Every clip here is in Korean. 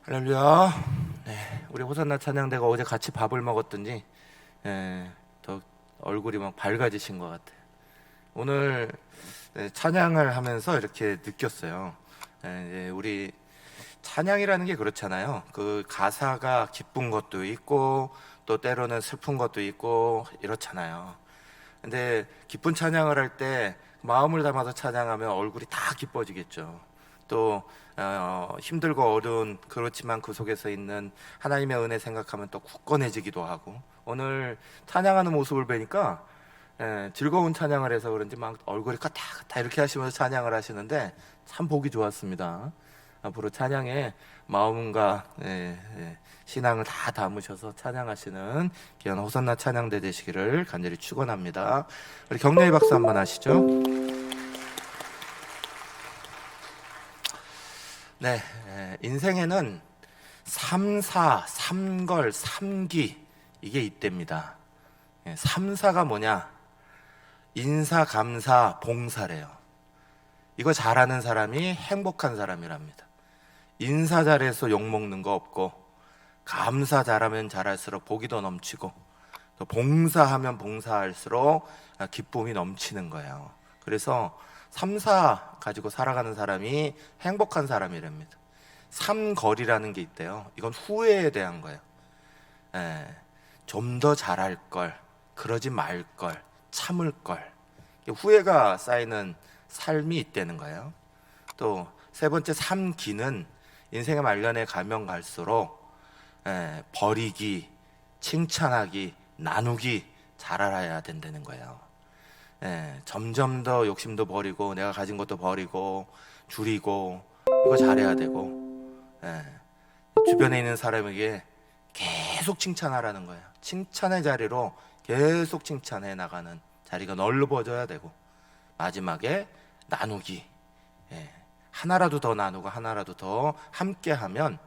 할렐루야. 네, 우리 호산나 찬양대가 어제 같이 밥을 먹었더니 더 얼굴이 막 밝아지신 것 같아요. 오늘 찬양을 하면서 이렇게 느꼈어요. 이제 우리 찬양이라는 게 그렇잖아요. 그 가사가 기쁜 것도 있고 또 때로는 슬픈 것도 있고 이렇잖아요. 근데 기쁜 찬양을 할 때 마음을 담아서 찬양하면 얼굴이 다 기뻐지겠죠. 또 힘들고 어려운 그렇지만 그 속에서 있는 하나님의 은혜 생각하면 또 굳건해지기도 하고, 오늘 찬양하는 모습을 뵈니까 즐거운 찬양을 해서 그런지 막 얼굴이 까딱까딱 이렇게 하시면서 찬양을 하시는데 참 보기 좋았습니다. 앞으로 찬양에 마음과 신앙을 다 담으셔서 찬양하시는 귀한 호산나 찬양대 되시기를 간절히 축원합니다. 우리 격려의 박수 한번 하시죠. 네, 인생에는 삼사, 삼걸, 삼기 이게 있답니다. 삼사가 뭐냐? 인사, 감사, 봉사래요. 이거 잘하는 사람이 행복한 사람이랍니다. 인사 잘해서 욕먹는 거 없고, 감사 잘하면 잘할수록 복이 더 넘치고, 또 봉사하면 봉사할수록 기쁨이 넘치는 거예요. 그래서 삼사 가지고 살아가는 사람이 행복한 사람이랍니다. 삼걸이라는 게 있대요. 이건 후회에 대한 거예요. 좀 더 잘할 걸, 그러지 말 걸, 참을 걸. 후회가 쌓이는 삶이 있다는 거예요. 또 세 번째 삼기는 인생의 말년에 가면 갈수록 버리기, 칭찬하기, 나누기 잘 알아야 된다는 거예요. 점점 더 욕심도 버리고 내가 가진 것도 버리고 줄이고 이거 잘해야 되고, 주변에 있는 사람에게 계속 칭찬하라는 거예요. 칭찬의 자리로 계속 칭찬해 나가는 자리가 넓어져야 되고, 마지막에 나누기, 하나라도 더 나누고 하나라도 더 함께하면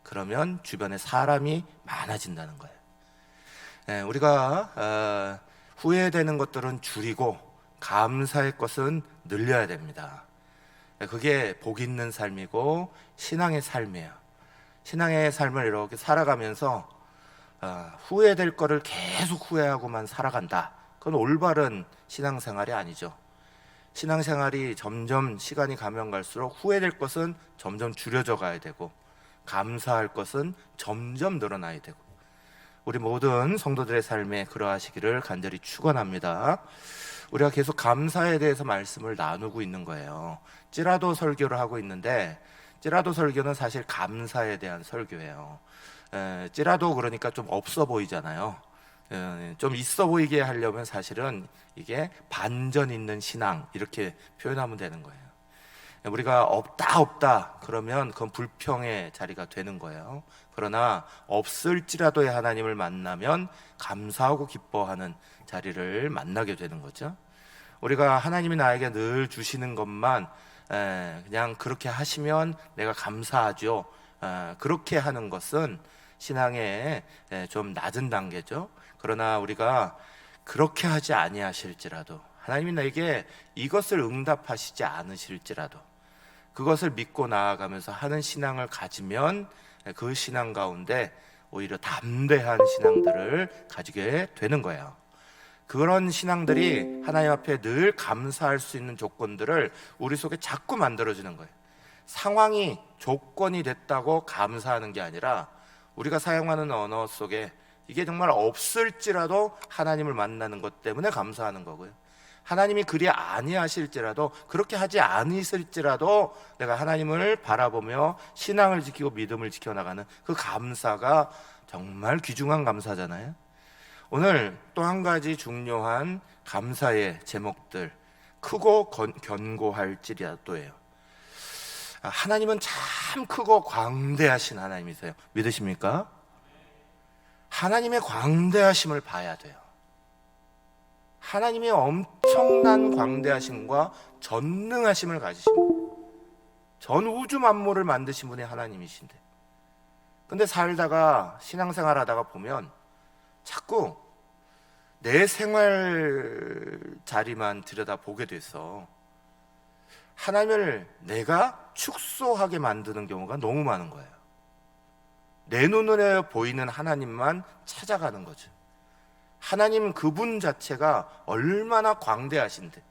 그러면 주변에 사람이 많아진다는 거예요. 우리가 후회되는 것들은 줄이고 감사의 것은 늘려야 됩니다. 그게 복 있는 삶이고 신앙의 삶이에요. 신앙의 삶을 이렇게 살아가면서 후회될 거를 계속 후회하고만 살아간다, 그건 올바른 신앙생활이 아니죠. 신앙생활이 점점 시간이 가면 갈수록 후회될 것은 점점 줄여져 가야 되고, 감사할 것은 점점 늘어나야 되고, 우리 모든 성도들의 삶에 그러하시기를 간절히 축원합니다. 우리가 계속 감사에 대해서 말씀을 나누고 있는 거예요. 찌라도 설교를 하고 있는데, 찌라도 설교는 사실 감사에 대한 설교예요. 찌라도 그러니까 좀 없어 보이잖아요. 좀 있어 보이게 하려면 사실은 이게 반전 있는 신앙 이렇게 표현하면 되는 거예요. 우리가 없다 그러면 그건 불평의 자리가 되는 거예요. 그러나 없을지라도의 하나님을 만나면 감사하고 기뻐하는 자리를 만나게 되는 거죠. 우리가 하나님이 나에게 늘 주시는 것만 그냥 그렇게 하시면 내가 감사하죠, 그렇게 하는 것은 신앙의 좀 낮은 단계죠. 그러나 우리가 그렇게 하지 아니하실지라도, 하나님이 나에게 이것을 응답하시지 않으실지라도 그것을 믿고 나아가면서 하는 신앙을 가지면 그 신앙 가운데 오히려 담대한 신앙들을 가지게 되는 거예요. 그런 신앙들이 하나님 앞에 늘 감사할 수 있는 조건들을 우리 속에 자꾸 만들어주는 거예요. 상황이 조건이 됐다고 감사하는 게 아니라 우리가 사용하는 언어 속에 이게 정말 없을지라도 하나님을 만나는 것 때문에 감사하는 거고요. 하나님이 그리 아니하실지라도, 그렇게 하지 않으실지라도 내가 하나님을 바라보며 신앙을 지키고 믿음을 지켜나가는 그 감사가 정말 귀중한 감사잖아요. 오늘 또 한 가지 중요한 감사의 제목들, 크고 견고할지라도예요. 하나님은 참 크고 광대하신 하나님이세요. 믿으십니까? 하나님의 광대하심을 봐야 돼요. 하나님의 엄청난 광대하심과 전능하심을 가지신 분, 전 우주 만물을 만드신 분이 하나님이신데, 근데 살다가 신앙생활 하다가 보면 자꾸 내 생활 자리만 들여다보게 돼서 하나님을 내가 축소하게 만드는 경우가 너무 많은 거예요. 내 눈에 보이는 하나님만 찾아가는 거죠. 하나님 그분 자체가 얼마나 광대하신데,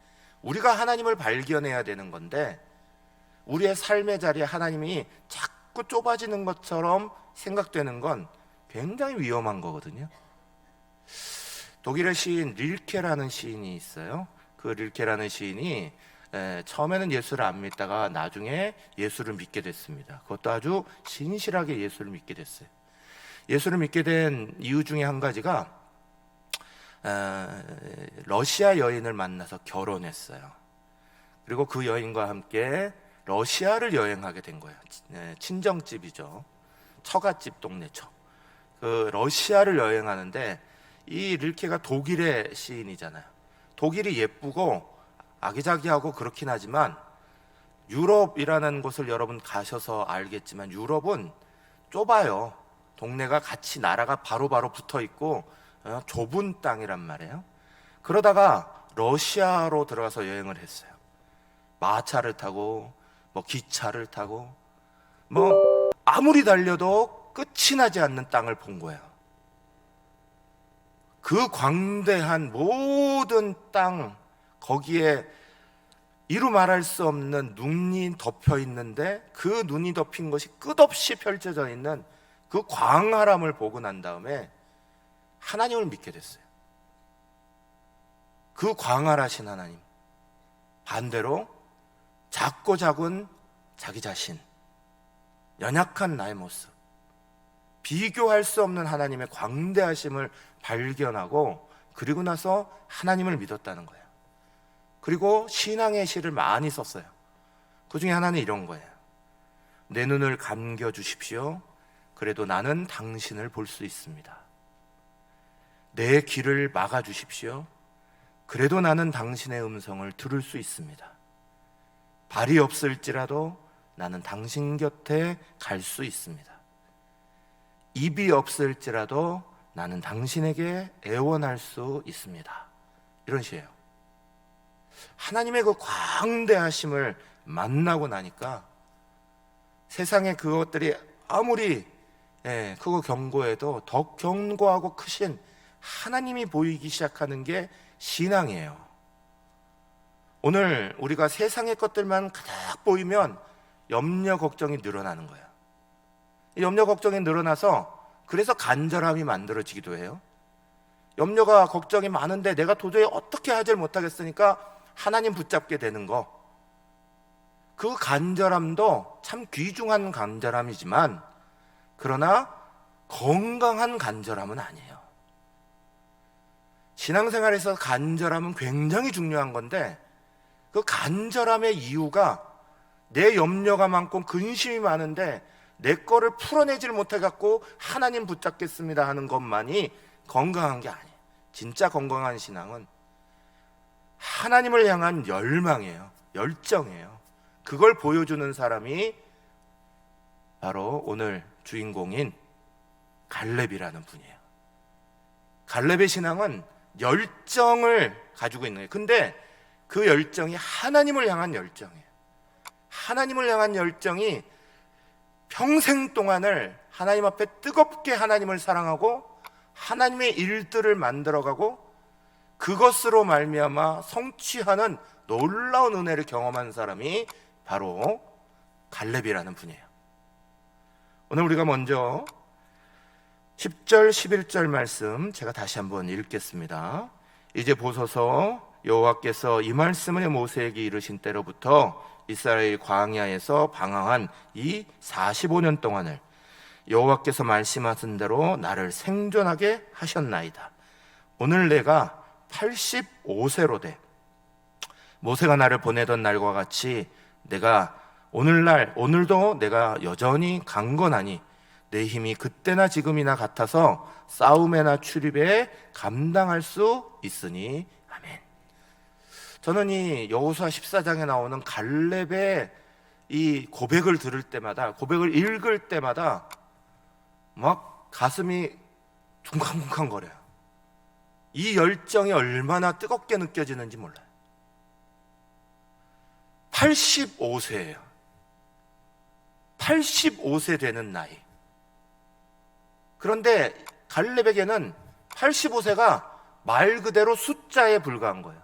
우리가 하나님을 발견해야 되는 건데 우리의 삶의 자리에 하나님이 자꾸 좁아지는 것처럼 생각되는 건 굉장히 위험한 거거든요. 독일의 시인 릴케라는 시인이 있어요. 그 릴케라는 시인이 처음에는 예수를 안 믿다가 나중에 예수를 믿게 됐습니다. 그것도 아주 신실하게 예수를 믿게 됐어요. 예수를 믿게 된 이유 중에 한 가지가 러시아 여인을 만나서 결혼했어요. 그리고 그 여인과 함께 러시아를 여행하게 된 거예요. 친정집이죠. 처갓집 동네죠. 그 러시아를 여행하는데, 이 릴케가 독일의 시인이잖아요. 독일이 예쁘고 아기자기하고 그렇긴 하지만 유럽이라는 곳을 여러분 가셔서 알겠지만 유럽은 좁아요. 동네가 같이 나라가 바로바로 붙어 있고 좁은 땅이란 말이에요. 그러다가 러시아로 들어가서 여행을 했어요. 마차를 타고 기차를 타고 아무리 달려도 끝이 나지 않는 땅을 본 거예요. 그 광대한 모든 땅, 거기에 이루 말할 수 없는 눈이 덮여 있는데, 그 눈이 덮인 것이 끝없이 펼쳐져 있는 그 광활함을 보고 난 다음에 하나님을 믿게 됐어요. 그 광활하신 하나님, 반대로 작고 작은 자기 자신, 연약한 나의 모습, 비교할 수 없는 하나님의 광대하심을 발견하고, 그리고 나서 하나님을 믿었다는 거예요. 그리고 신앙의 시를 많이 썼어요. 그 중에 하나는 이런 거예요. 내 눈을 감겨 주십시오. 그래도 나는 당신을 볼 수 있습니다. 내 귀를 막아 주십시오. 그래도 나는 당신의 음성을 들을 수 있습니다. 발이 없을지라도 나는 당신 곁에 갈 수 있습니다. 입이 없을지라도 나는 당신에게 애원할 수 있습니다. 이런 시예요. 하나님의 그 광대하심을 만나고 나니까 세상의 그것들이 아무리 크고 견고해도 더 견고하고 크신 하나님이 보이기 시작하는 게 신앙이에요. 오늘 우리가 세상의 것들만 가득 보이면 염려 걱정이 늘어나는 거예요. 염려 걱정이 늘어나서 그래서 간절함이 만들어지기도 해요. 염려가 걱정이 많은데 내가 도저히 어떻게 하질 못하겠으니까 하나님 붙잡게 되는 거, 그 간절함도 참 귀중한 간절함이지만 그러나 건강한 간절함은 아니에요. 신앙생활에서 간절함은 굉장히 중요한 건데, 그 간절함의 이유가 내 염려가 많고 근심이 많은데 내 거를 풀어내질 못해갖고 하나님 붙잡겠습니다 하는 것만이 건강한 게 아니에요. 진짜 건강한 신앙은 하나님을 향한 열망이에요. 열정이에요. 그걸 보여주는 사람이 바로 오늘 주인공인 갈렙이라는 분이에요. 갈렙의 신앙은 열정을 가지고 있는 거예요. 근데 그 열정이 하나님을 향한 열정이에요. 하나님을 향한 열정이 평생 동안을 하나님 앞에 뜨겁게 하나님을 사랑하고 하나님의 일들을 만들어가고 그것으로 말미암아 성취하는 놀라운 은혜를 경험한 사람이 바로 갈렙이라는 분이에요. 오늘 우리가 먼저 10절 11절 말씀 제가 다시 한번 읽겠습니다. 이제 보소서, 여호와께서 이 말씀을 모세에게 이르신 때로부터 이스라엘 광야에서 방황한 이 45년 동안을 여호와께서 말씀하신 대로 나를 생존하게 하셨나이다. 오늘 내가 85세로 돼 모세가 나를 보내던 날과 같이 내가 오늘도 내가 여전히 강건하니 내 힘이 그때나 지금이나 같아서 싸움에나 출입에 감당할 수 있으니 아멘. 저는 이 여호수아 14장에 나오는 갈렙의 이 고백을 들을 때마다, 고백을 읽을 때마다 막 가슴이 쿵쾅쿵쾅 거려요. 이 열정이 얼마나 뜨겁게 느껴지는지 몰라요. 85세예요. 85세 되는 나이. 그런데 갈렙에게는 85세가 말 그대로 숫자에 불과한 거예요.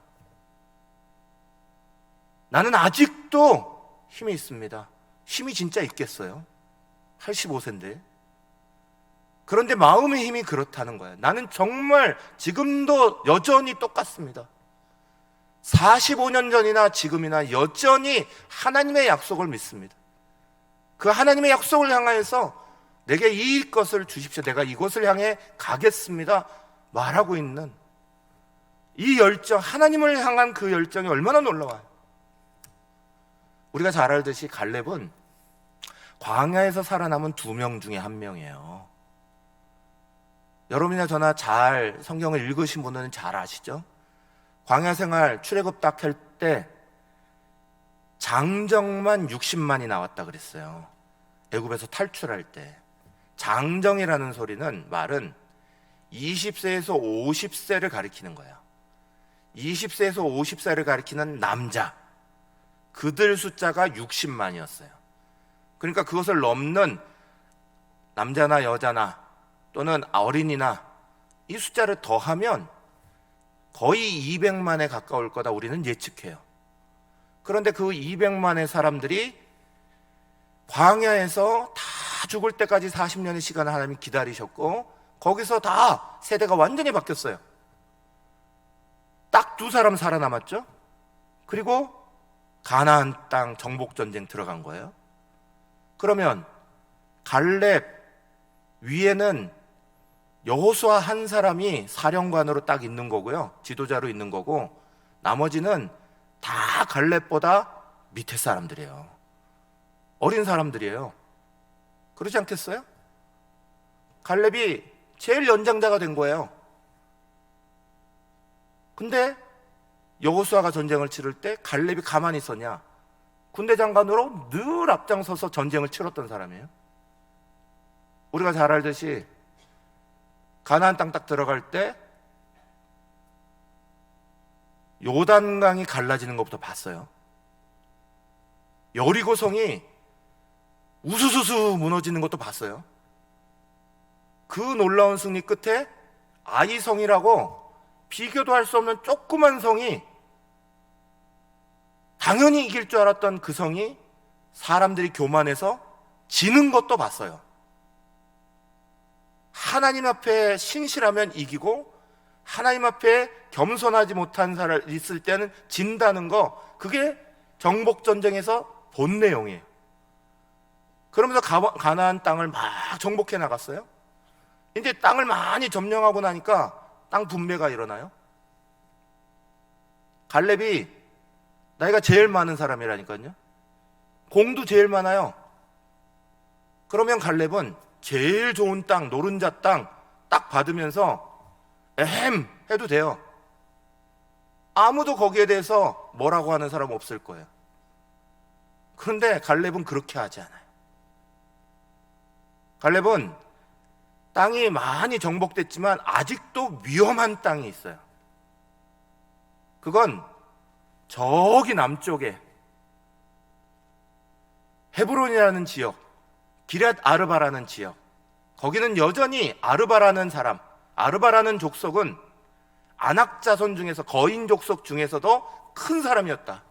나는 아직도 힘이 있습니다. 힘이 진짜 있겠어요? 85세인데. 그런데 마음의 힘이 그렇다는 거예요. 나는 정말 지금도 여전히 똑같습니다. 45년 전이나 지금이나 여전히 하나님의 약속을 믿습니다. 그 하나님의 약속을 향하여서 내게 이 것을 주십시오, 내가 이곳을 향해 가겠습니다 말하고 있는 이 열정, 하나님을 향한 그 열정이 얼마나 놀라워요. 우리가 잘 알듯이 갈렙은 광야에서 살아남은 2명 중에 1명이에요. 여러분이나 저나 잘 성경을 읽으신 분은 잘 아시죠? 광야 생활 출애굽 딱 할 때 장정만 60만이 나왔다 그랬어요. 애굽에서 탈출할 때. 장정이라는 말은 20세에서 50세를 가리키는 거예요. 20세에서 50세를 가리키는 남자, 그들 숫자가 60만이었어요. 그러니까 그것을 넘는 남자나 여자나 또는 어린이나 이 숫자를 더하면 거의 200만에 가까울 거다 우리는 예측해요. 그런데 그 200만의 사람들이 광야에서 다 죽을 때까지 40년의 시간을 하나님이 기다리셨고 거기서 다 세대가 완전히 바뀌었어요. 딱 2사람 살아남았죠. 그리고 가나안 땅 정복전쟁 들어간 거예요. 그러면 갈렙 위에는 여호수아 한 사람이 사령관으로 딱 있는 거고요, 지도자로 있는 거고 나머지는 다 갈렙보다 밑에 사람들이에요. 어린 사람들이에요. 그러지 않겠어요? 갈렙이 제일 연장자가 된 거예요. 근데 여호수아가 전쟁을 치를 때 갈렙이 가만히 있었냐? 군대 장관으로 늘 앞장서서 전쟁을 치렀던 사람이에요. 우리가 잘 알듯이 가나안 땅 딱 들어갈 때 요단강이 갈라지는 것부터 봤어요. 여리고성이 우수수수 무너지는 것도 봤어요. 그 놀라운 승리 끝에 아이성이라고 비교도 할 수 없는 조그만 성이, 당연히 이길 줄 알았던 그 성이 사람들이 교만해서 지는 것도 봤어요. 하나님 앞에 신실하면 이기고 하나님 앞에 겸손하지 못한 사람이 있을 때는 진다는 거, 그게 정복전쟁에서 본 내용이에요. 그러면서 가나안 땅을 막 정복해 나갔어요. 이제 땅을 많이 점령하고 나니까 땅 분배가 일어나요. 갈렙이 나이가 제일 많은 사람이라니까요. 공도 제일 많아요. 그러면 갈렙은 제일 좋은 땅, 노른자 땅 딱 받으면서 에헴 해도 돼요. 아무도 거기에 대해서 뭐라고 하는 사람 없을 거예요. 그런데 갈렙은 그렇게 하지 않아요. 갈렙은 땅이 많이 정복됐지만 아직도 위험한 땅이 있어요. 그건 저기 남쪽에 헤브론이라는 지역, 기럇 아르바라는 지역, 거기는 여전히 아르바라는 사람, 아르바라는 족속은 아낙 자손 중에서, 거인 족속 중에서도 큰 사람이었다.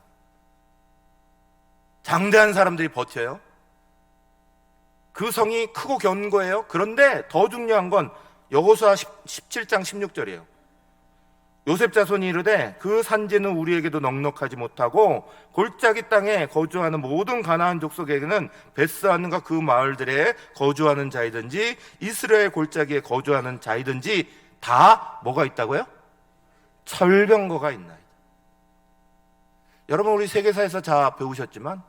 장대한 사람들이 버텨요. 그 성이 크고 견고해요. 그런데 더 중요한 건 여호수아 17장 16절이에요. 요셉 자손이 이르되 그 산지는 우리에게도 넉넉하지 못하고 골짜기 땅에 거주하는 모든 가나안 족속에게는 베스안과 그 마을들에 거주하는 자이든지 이스라엘 골짜기에 거주하는 자이든지 다 뭐가 있다고요? 철병거가 있나이다. 여러분, 우리 세계사에서 다 배우셨지만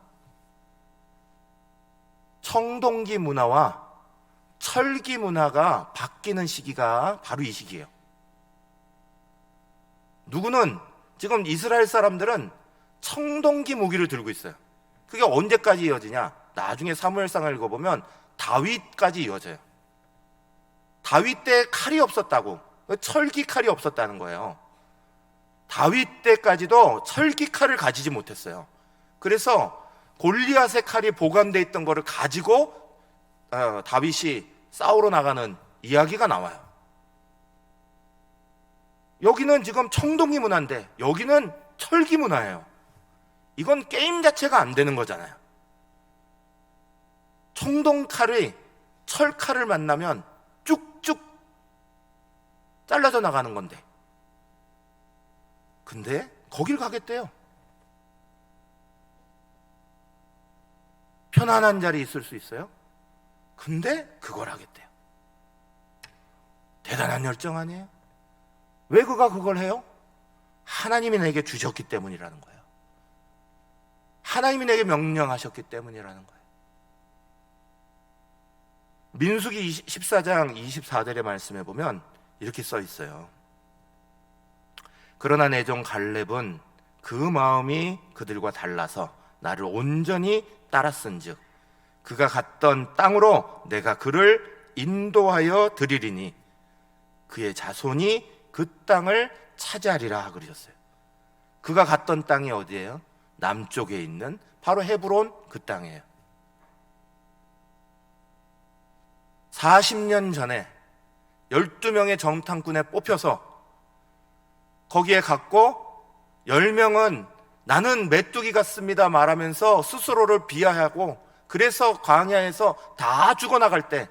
청동기 문화와 철기 문화가 바뀌는 시기가 바로 이 시기예요. 누구는 지금 이스라엘 사람들은 청동기 무기를 들고 있어요. 그게 언제까지 이어지냐? 나중에 사무엘상을 읽어보면 다윗까지 이어져요. 다윗 때 칼이 없었다고, 철기 칼이 없었다는 거예요. 다윗 때까지도 철기 칼을 가지지 못했어요. 그래서 골리앗의 칼이 보관되어 있던 거를 가지고 다윗이 싸우러 나가는 이야기가 나와요. 여기는 지금 청동기 문화인데 여기는 철기 문화예요. 이건 게임 자체가 안 되는 거잖아요. 청동칼이 철칼을 만나면 쭉쭉 잘라져 나가는 건데, 근데 거길 가겠대요. 편안한 자리 있을 수 있어요? 근데 그걸 하겠대요. 대단한 열정 아니에요? 왜 그가 그걸 해요? 하나님이 내게 주셨기 때문이라는 거예요. 하나님이 내게 명령하셨기 때문이라는 거예요. 민수기 14장 24절의 말씀에 보면 이렇게 써 있어요. 그러나 내 종 갈렙은 그 마음이 그들과 달라서 나를 온전히 따랐은즉 그가 갔던 땅으로 내가 그를 인도하여 드리리니 그의 자손이 그 땅을 차지하리라 그러셨어요. 그가 갔던 땅이 어디예요? 남쪽에 있는 바로 헤브론 그 땅이에요. 40년 전에 12명의 정탐꾼에 뽑혀서 거기에 갔고 10명은 나는 메뚜기 같습니다 말하면서 스스로를 비하하고, 그래서 광야에서 다 죽어나갈 때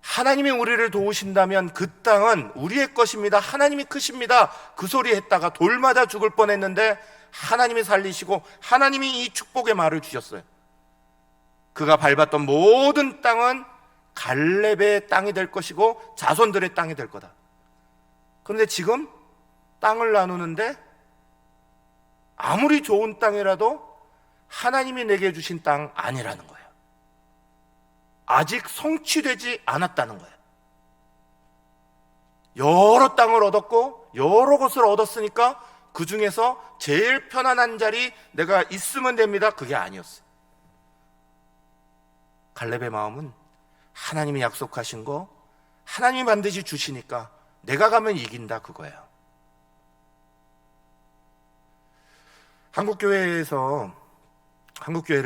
하나님이 우리를 도우신다면 그 땅은 우리의 것입니다, 하나님이 크십니다, 그 소리 했다가 돌 맞아 죽을 뻔했는데 하나님이 살리시고 하나님이 이 축복의 말을 주셨어요. 그가 밟았던 모든 땅은 갈렙의 땅이 될 것이고 자손들의 땅이 될 거다. 그런데 지금 땅을 나누는데 아무리 좋은 땅이라도 하나님이 내게 주신 땅 아니라는 거예요. 아직 성취되지 않았다는 거예요. 여러 땅을 얻었고 여러 것을 얻었으니까 그 중에서 제일 편안한 자리 내가 있으면 됩니다, 그게 아니었어요. 갈렙의 마음은 하나님이 약속하신 거 하나님이 반드시 주시니까 내가 가면 이긴다, 그거예요. 한국교회를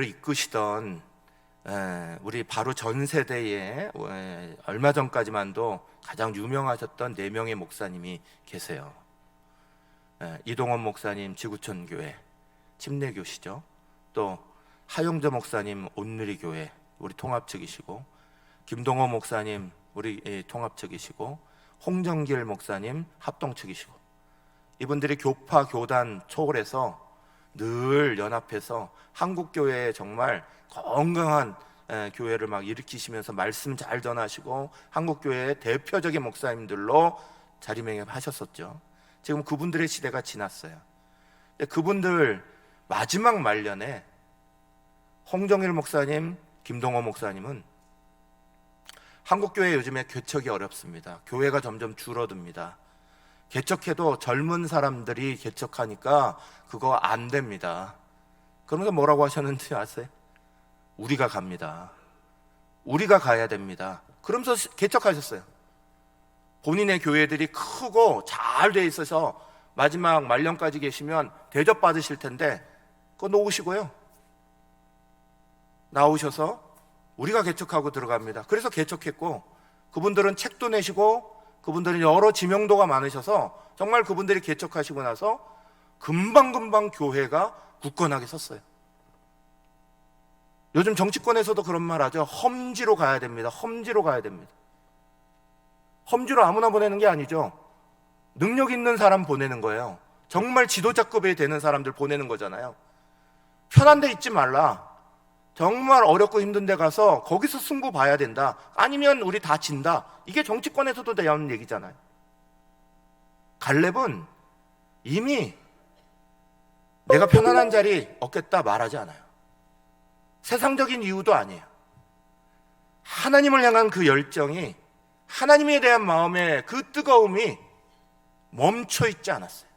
이끄시던 우리 바로 전 세대에 얼마 전까지만도 가장 유명하셨던 4명의 목사님이 계세요. 이동원 목사님 지구촌교회 침례교시죠. 또 하용조 목사님 온누리교회 우리 통합 측이시고, 김동호 목사님 우리 통합 측이시고, 홍정길 목사님 합동 측이시고, 이분들이 교파 교단 초월해서 늘 연합해서 한국교회에 정말 건강한 교회를 막 일으키시면서 말씀 잘 전하시고 한국교회의 대표적인 목사님들로 자리매김하셨었죠. 지금 그분들의 시대가 지났어요. 근데 그분들 마지막 말년에 홍정일 목사님, 김동호 목사님은 한국교회 요즘에 개척이 어렵습니다. 교회가 점점 줄어듭니다. 개척해도 젊은 사람들이 개척하니까 그거 안 됩니다. 그러면서 뭐라고 하셨는지 아세요? 우리가 갑니다. 우리가 가야 됩니다. 그러면서 개척하셨어요. 본인의 교회들이 크고 잘 돼 있어서 마지막 말년까지 계시면 대접 받으실 텐데 그거 놓으시고요, 나오셔서 우리가 개척하고 들어갑니다. 그래서 개척했고, 그분들은 책도 내시고 그분들은 여러 지명도가 많으셔서 정말 그분들이 개척하시고 나서 금방금방 교회가 굳건하게 섰어요. 요즘 정치권에서도 그런 말 하죠. 험지로 가야 됩니다. 험지로 가야 됩니다. 험지로 아무나 보내는 게 아니죠. 능력 있는 사람 보내는 거예요. 정말 지도자급이 되는 사람들 보내는 거잖아요. 편한 데 있지 말라. 정말 어렵고 힘든 데 가서 거기서 승부 봐야 된다. 아니면 우리 다 진다. 이게 정치권에서도 나오는 얘기잖아요. 갈렙은 이미 내가 편안한 자리 얻겠다 말하지 않아요. 세상적인 이유도 아니에요. 하나님을 향한 그 열정이, 하나님에 대한 마음의 그 뜨거움이 멈춰 있지 않았어요.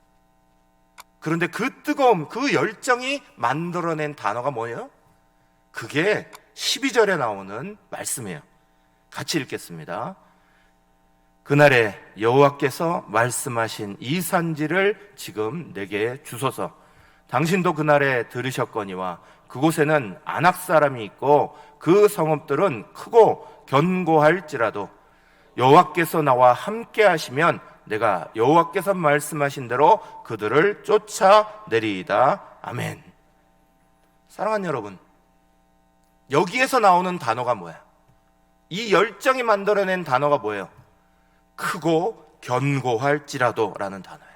그런데 그 뜨거움, 그 열정이 만들어낸 단어가 뭐예요? 그게 12절에 나오는 말씀이에요. 같이 읽겠습니다. 그날에 여호와께서 말씀하신 이 산지를 지금 내게 주소서. 당신도 그날에 들으셨거니와 그곳에는 아낙 사람이 있고 그 성읍들은 크고 견고할지라도 여호와께서 나와 함께 하시면 내가 여호와께서 말씀하신 대로 그들을 쫓아내리이다. 아멘. 사랑하는 여러분, 여기에서 나오는 단어가 뭐야? 이 열정이 만들어낸 단어가 뭐예요? 크고 견고할지라도 라는 단어예요.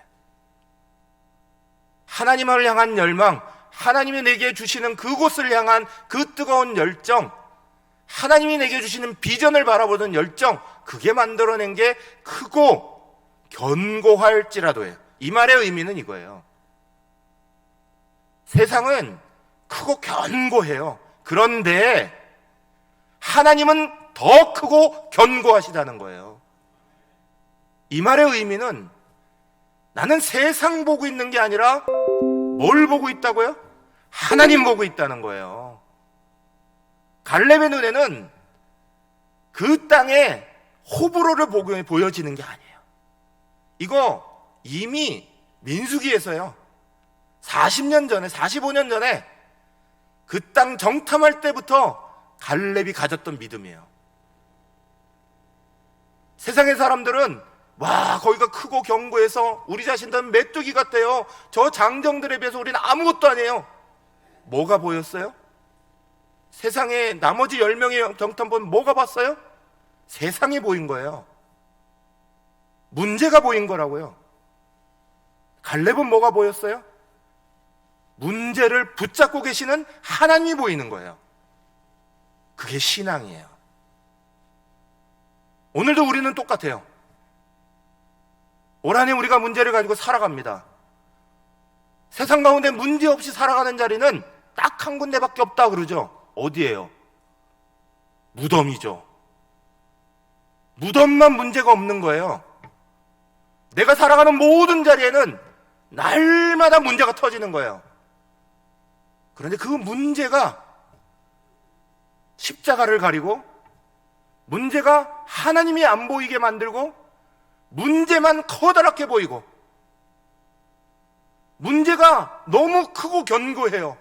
하나님을 향한 열망, 하나님이 내게 주시는 그곳을 향한 그 뜨거운 열정, 하나님이 내게 주시는 비전을 바라보는 열정, 그게 만들어낸 게 크고 견고할지라도예요. 이 말의 의미는 이거예요. 세상은 크고 견고해요. 그런데 하나님은 더 크고 견고하시다는 거예요. 이 말의 의미는 나는 세상 보고 있는 게 아니라 뭘 보고 있다고요? 하나님 보고 있다는 거예요. 갈렙의 눈에는 그 땅에 호불호를 보여지는 게 아니에요. 이거 이미 민수기에서요, 40년 전에, 45년 전에 그 땅 정탐할 때부터 갈렙이 가졌던 믿음이에요. 세상의 사람들은 와, 거기가 크고 견고해서 우리 자신들은 메뚜기 같아요. 저 장정들에 비해서 우리는 아무것도 아니에요. 뭐가 보였어요? 세상에 나머지 10명의 정탐본 뭐가 봤어요? 세상이 보인 거예요. 문제가 보인 거라고요. 갈렙은 뭐가 보였어요? 문제를 붙잡고 계시는 하나님이 보이는 거예요. 그게 신앙이에요. 오늘도 우리는 똑같아요. 올 한해 우리가 문제를 가지고 살아갑니다. 세상 가운데 문제 없이 살아가는 자리는 딱 한 군데밖에 없다 그러죠. 어디예요? 무덤이죠. 무덤만 문제가 없는 거예요. 내가 살아가는 모든 자리에는 날마다 문제가 터지는 거예요. 그런데 그 문제가 십자가를 가리고, 문제가 하나님이 안 보이게 만들고, 문제만 커다랗게 보이고, 문제가 너무 크고 견고해요.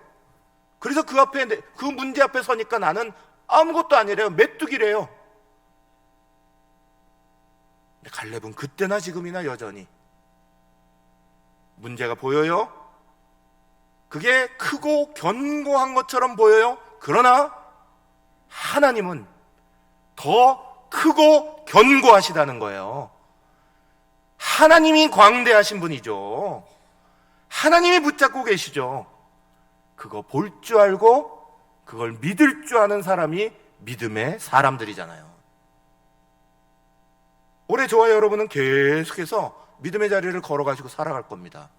그래서 그 문제 앞에 서니까 나는 아무것도 아니래요. 메뚜기래요. 근데 갈렙은 그때나 지금이나 여전히 문제가 보여요. 그게 크고 견고한 것처럼 보여요. 그러나 하나님은 더 크고 견고하시다는 거예요. 하나님이 광대하신 분이죠. 하나님이 붙잡고 계시죠. 그거 볼 줄 알고 그걸 믿을 줄 아는 사람이 믿음의 사람들이잖아요. 올해 저와 여러분은 계속해서 믿음의 자리를 걸어가시고 살아갈 겁니다.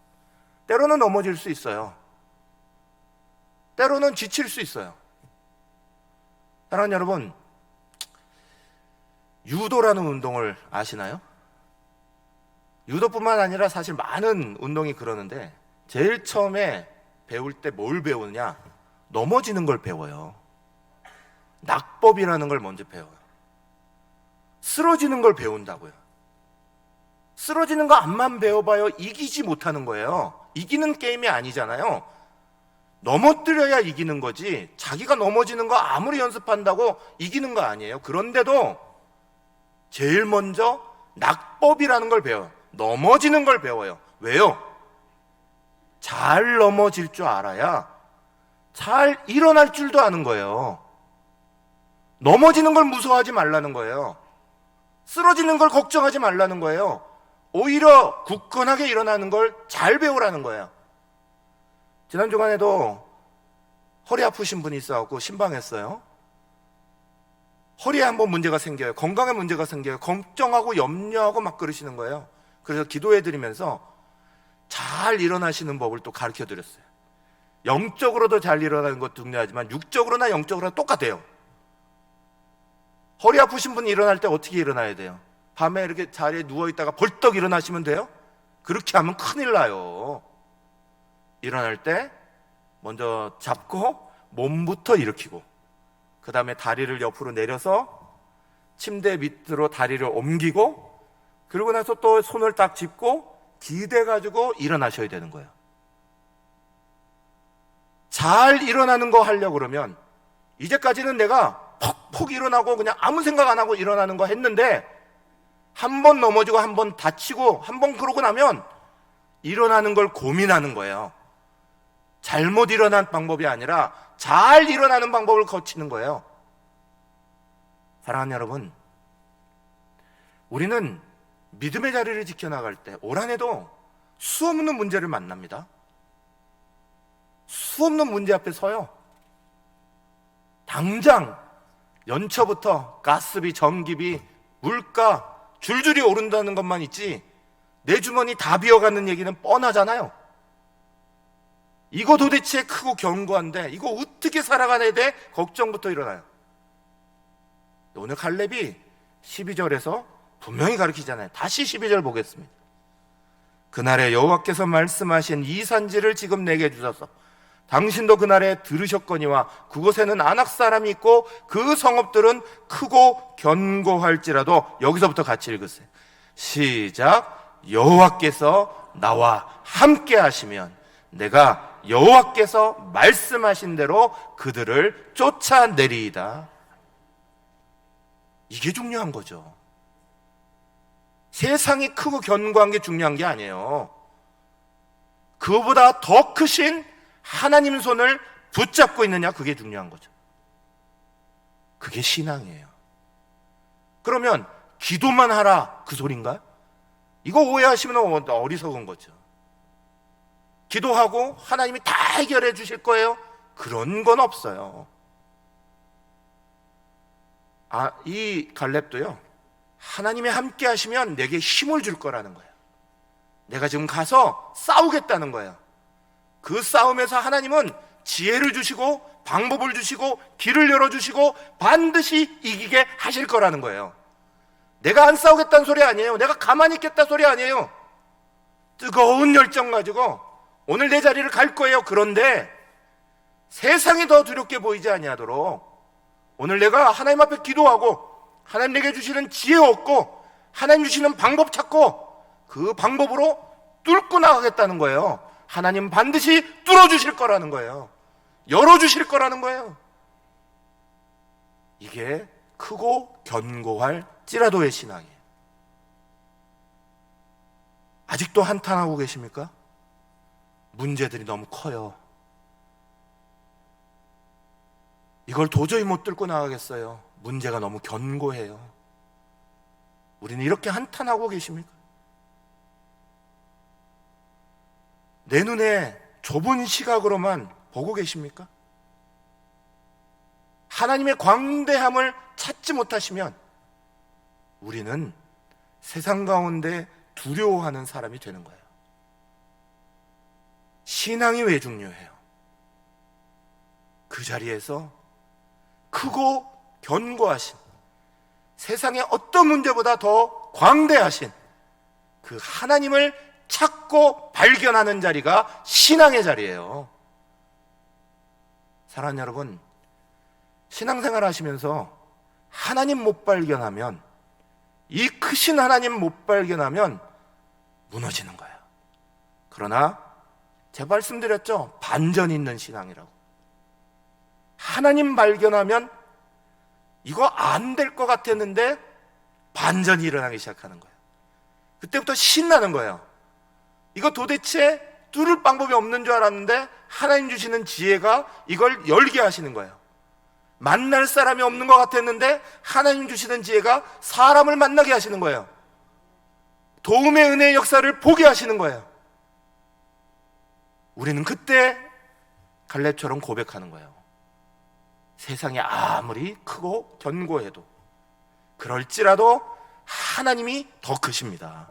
때로는 넘어질 수 있어요. 때로는 지칠 수 있어요. 사랑하는 여러분, 유도라는 운동을 아시나요? 유도뿐만 아니라 사실 많은 운동이 그러는데, 제일 처음에 배울 때 뭘 배우느냐? 넘어지는 걸 배워요. 낙법이라는 걸 먼저 배워요. 쓰러지는 걸 배운다고요. 쓰러지는 거 앞만 배워봐요. 이기지 못하는 거예요. 이기는 게임이 아니잖아요. 넘어뜨려야 이기는 거지, 자기가 넘어지는 거 아무리 연습한다고 이기는 거 아니에요. 그런데도 제일 먼저 낙법이라는 걸 배워요. 넘어지는 걸 배워요. 왜요? 잘 넘어질 줄 알아야 잘 일어날 줄도 아는 거예요. 넘어지는 걸 무서워하지 말라는 거예요. 쓰러지는 걸 걱정하지 말라는 거예요. 오히려 굳건하게 일어나는 걸 잘 배우라는 거예요. 지난 주간에도 허리 아프신 분이 있어갖고 신방했어요. 허리에 한번 문제가 생겨요. 건강에 문제가 생겨요. 걱정하고 염려하고 막 그러시는 거예요. 그래서 기도해드리면서 잘 일어나시는 법을 또 가르쳐 드렸어요. 영적으로도 잘 일어나는 것도 중요하지만 육적으로나 영적으로나 똑같아요. 허리 아프신 분이 일어날 때 어떻게 일어나야 돼요? 밤에 이렇게 자리에 누워있다가 벌떡 일어나시면 돼요? 그렇게 하면 큰일 나요. 일어날 때 먼저 잡고 몸부터 일으키고, 그 다음에 다리를 옆으로 내려서 침대 밑으로 다리를 옮기고, 그러고 나서 또 손을 딱 짚고 기대가지고 일어나셔야 되는 거예요. 잘 일어나는 거 하려고 그러면 이제까지는 내가 퍽퍽 일어나고 그냥 아무 생각 안 하고 일어나는 거 했는데 한 번 넘어지고 한 번 다치고 한 번 그러고 나면 일어나는 걸 고민하는 거예요. 잘못 일어난 방법이 아니라 잘 일어나는 방법을 거치는 거예요. 사랑하는 여러분, 우리는 믿음의 자리를 지켜나갈 때 올 한 해도 수없는 문제를 만납니다. 수없는 문제 앞에 서요. 당장 연초부터 가스비, 전기비, 물가 줄줄이 오른다는 것만 있지 내 주머니 다 비어가는 얘기는 뻔하잖아요. 이거 도대체 크고 견고한데 이거 어떻게 살아가야 돼? 걱정부터 일어나요. 오늘 갈렙이 12절에서 분명히 가르치잖아요. 다시 12절 보겠습니다. 그날에 여호와께서 말씀하신 이 산지를 지금 내게 주소서. 당신도 그날에 들으셨거니와 그곳에는 아낙 사람이 있고 그 성읍들은 크고 견고할지라도, 여기서부터 같이 읽으세요. 시작. 여호와께서 나와 함께 하시면 내가 여호와께서 말씀하신 대로 그들을 쫓아내리이다. 이게 중요한 거죠. 세상이 크고 견고한 게 중요한 게 아니에요. 그거보다 더 크신 하나님 손을 붙잡고 있느냐, 그게 중요한 거죠. 그게 신앙이에요. 그러면 기도만 하라, 그 소린가요? 이거 오해하시면 어리석은 거죠. 기도하고 하나님이 다 해결해 주실 거예요? 그런 건 없어요. 이 갈렙도요, 하나님이 함께 하시면 내게 힘을 줄 거라는 거예요. 내가 지금 가서 싸우겠다는 거예요. 그 싸움에서 하나님은 지혜를 주시고 방법을 주시고 길을 열어주시고 반드시 이기게 하실 거라는 거예요. 내가 안 싸우겠다는 소리 아니에요. 내가 가만히 있겠다 소리 아니에요. 뜨거운 열정 가지고 오늘 내 자리를 갈 거예요. 그런데 세상이 더 두렵게 보이지 아니하도록 오늘 내가 하나님 앞에 기도하고 하나님 내게 주시는 지혜 얻고 하나님 주시는 방법 찾고 그 방법으로 뚫고 나가겠다는 거예요. 하나님 반드시 뚫어주실 거라는 거예요. 열어주실 거라는 거예요. 이게 크고 견고할 찌라도의 신앙이에요. 아직도 한탄하고 계십니까? 문제들이 너무 커요. 이걸 도저히 못 뚫고 나가겠어요. 문제가 너무 견고해요. 우리는 이렇게 한탄하고 계십니까? 내 눈에 좁은 시각으로만 보고 계십니까? 하나님의 광대함을 찾지 못하시면 우리는 세상 가운데 두려워하는 사람이 되는 거예요. 신앙이 왜 중요해요? 그 자리에서 크고 견고하신, 세상의 어떤 문제보다 더 광대하신 그 하나님을 찾고 발견하는 자리가 신앙의 자리예요. 사랑하는 여러분, 신앙생활 하시면서 하나님 못 발견하면, 이 크신 하나님 못 발견하면 무너지는 거예요. 그러나 제가 말씀드렸죠, 반전 있는 신앙이라고. 하나님 발견하면 이거 안 될 것 같았는데 반전이 일어나기 시작하는 거예요. 그때부터 신나는 거예요. 이거 도대체 뚫을 방법이 없는 줄 알았는데 하나님 주시는 지혜가 이걸 열게 하시는 거예요. 만날 사람이 없는 것 같았는데 하나님 주시는 지혜가 사람을 만나게 하시는 거예요. 도움의 은혜의 역사를 보게 하시는 거예요. 우리는 그때 갈렙처럼 고백하는 거예요. 세상이 아무리 크고 견고해도 그럴지라도 하나님이 더 크십니다.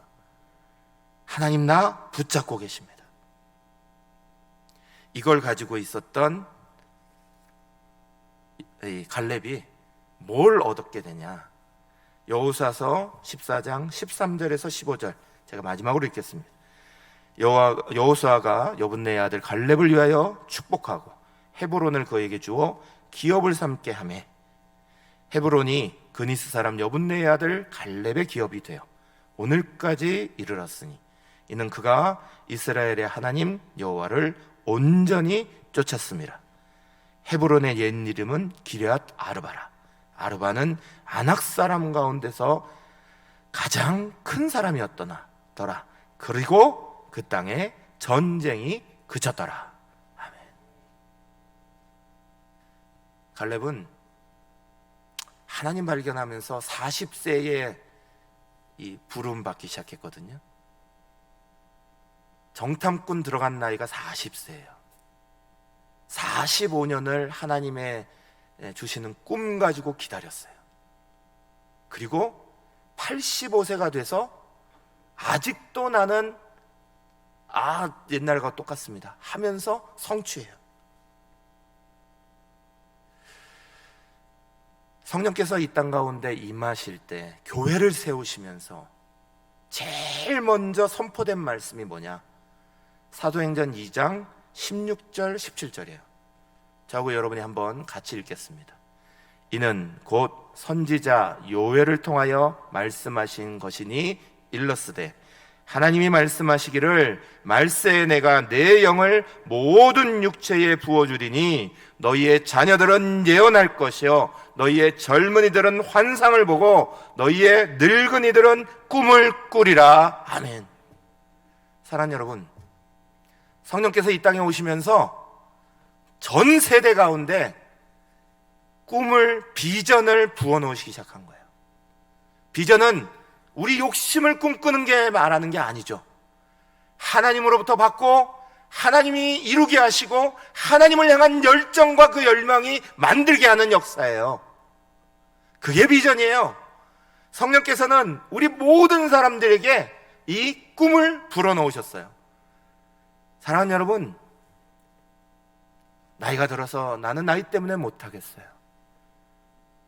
하나님 나 붙잡고 계십니다. 이걸 가지고 있었던 이 갈렙이 뭘 얻게 되냐? 여호수아서 14장 13절에서 15절, 제가 마지막으로 읽겠습니다. 여호수아가 여분네의 아들 갈렙을 위하여 축복하고 헤브론을 그에게 주어 기업을 삼게 하매 헤브론이 그니스 사람 여분네의 아들 갈렙의 기업이 되어 오늘까지 이르렀으니 이는 그가 이스라엘의 하나님 여호와를 온전히 쫓았습니다. 헤브론의 옛 이름은 기럇 아르바라. 아르바는 아낙 사람 가운데서 가장 큰 사람이었더라. 그리고 그 땅에 전쟁이 그쳤더라. 아멘. 갈렙은 하나님 발견하면서 40세에 이 부름 받기 시작했거든요. 정탐꾼 들어간 나이가 40세예요. 45년을 하나님의 주시는 꿈 가지고 기다렸어요. 그리고 85세가 돼서 아직도 나는 옛날과 똑같습니다 하면서 성취해요. 성령께서 이 땅 가운데 임하실 때 교회를 세우시면서 제일 먼저 선포된 말씀이 뭐냐? 사도행전 2장 16절 17절이에요. 저하고 여러분이 한번 같이 읽겠습니다. 이는 곧 선지자 요엘을 통하여 말씀하신 것이니 일러스되 하나님이 말씀하시기를 말세에 내가 내 영을 모든 육체에 부어주리니 너희의 자녀들은 예언할 것이요 너희의 젊은이들은 환상을 보고 너희의 늙은이들은 꿈을 꾸리라. 아멘. 사랑하는 여러분, 성령께서 이 땅에 오시면서 전 세대 가운데 꿈을, 비전을 부어놓으시기 시작한 거예요. 비전은 우리 욕심을 꿈꾸는 게 말하는 게 아니죠. 하나님으로부터 받고 하나님이 이루게 하시고 하나님을 향한 열정과 그 열망이 만들게 하는 역사예요. 그게 비전이에요. 성령께서는 우리 모든 사람들에게 이 꿈을 불어넣으셨어요. 사랑하는 여러분, 나이가 들어서 나는 나이 때문에 못하겠어요.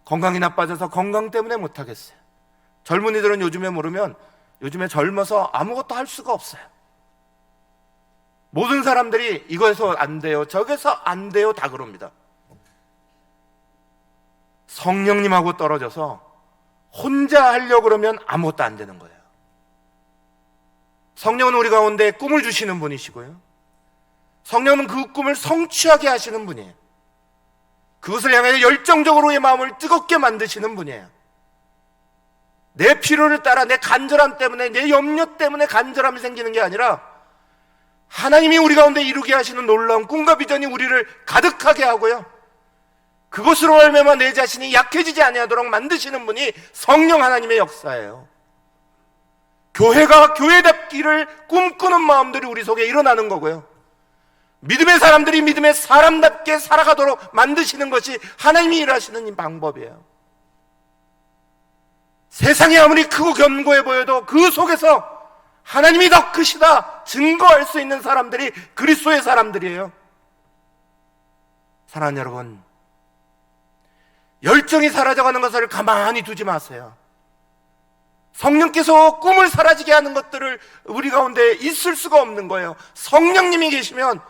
건강이 나빠져서 건강 때문에 못하겠어요. 젊은이들은 요즘에 젊어서 아무것도 할 수가 없어요. 모든 사람들이 이거에서 안 돼요, 저게서 안 돼요 다 그럽니다. 성령님하고 떨어져서 혼자 하려고 그러면 아무것도 안 되는 거예요. 성령은 우리 가운데 꿈을 주시는 분이시고요, 성령은 그 꿈을 성취하게 하시는 분이에요. 그것을 향해 열정적으로의 마음을 뜨겁게 만드시는 분이에요. 내 필요를 따라 내 간절함 때문에, 내 염려 때문에 간절함이 생기는 게 아니라 하나님이 우리 가운데 이루게 하시는 놀라운 꿈과 비전이 우리를 가득하게 하고요, 그것으로 말미암아 내 자신이 약해지지 아니하도록 만드시는 분이 성령 하나님의 역사예요. 교회가 교회답기를 꿈꾸는 마음들이 우리 속에 일어나는 거고요, 믿음의 사람들이 믿음의 사람답게 살아가도록 만드시는 것이 하나님이 일하시는 이 방법이에요. 세상이 아무리 크고 견고해 보여도 그 속에서 하나님이 더 크시다 증거할 수 있는 사람들이 그리스도의 사람들이에요. 사랑하는 여러분, 열정이 사라져가는 것을 가만히 두지 마세요. 성령께서 꿈을 사라지게 하는 것들을 우리 가운데 있을 수가 없는 거예요. 성령님이 계시면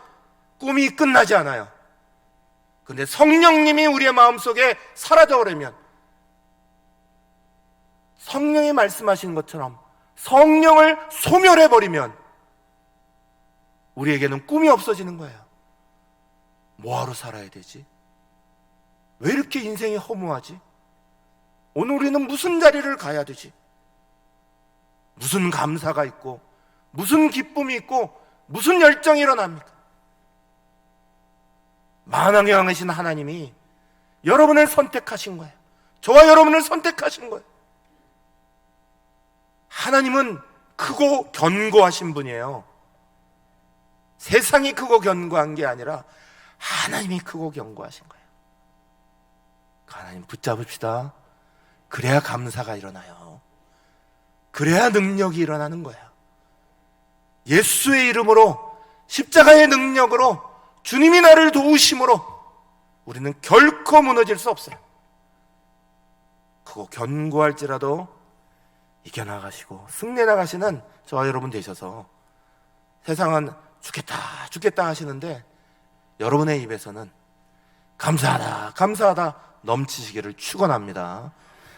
꿈이 끝나지 않아요. 그런데 성령님이 우리의 마음속에 사라져버리면, 성령이 말씀하신 것처럼 성령을 소멸해버리면 우리에게는 꿈이 없어지는 거예요. 뭐하러 살아야 되지? 왜 이렇게 인생이 허무하지? 오늘 우리는 무슨 자리를 가야 되지? 무슨 감사가 있고 무슨 기쁨이 있고 무슨 열정이 일어납니까? 만왕의 왕이신 하나님이 여러분을 선택하신 거예요. 저와 여러분을 선택하신 거예요. 하나님은 크고 견고하신 분이에요. 세상이 크고 견고한 게 아니라 하나님이 크고 견고하신 거예요. 하나님 붙잡읍시다. 그래야 감사가 일어나요. 그래야 능력이 일어나는 거예요. 예수의 이름으로, 십자가의 능력으로, 주님이 나를 도우심으로 우리는 결코 무너질 수 없어요. 크고 견고할지라도 이겨나가시고 승리나가시는 저와 여러분 되셔서, 세상은 죽겠다 하시는데 여러분의 입에서는 감사하다 넘치시기를 축원합니다.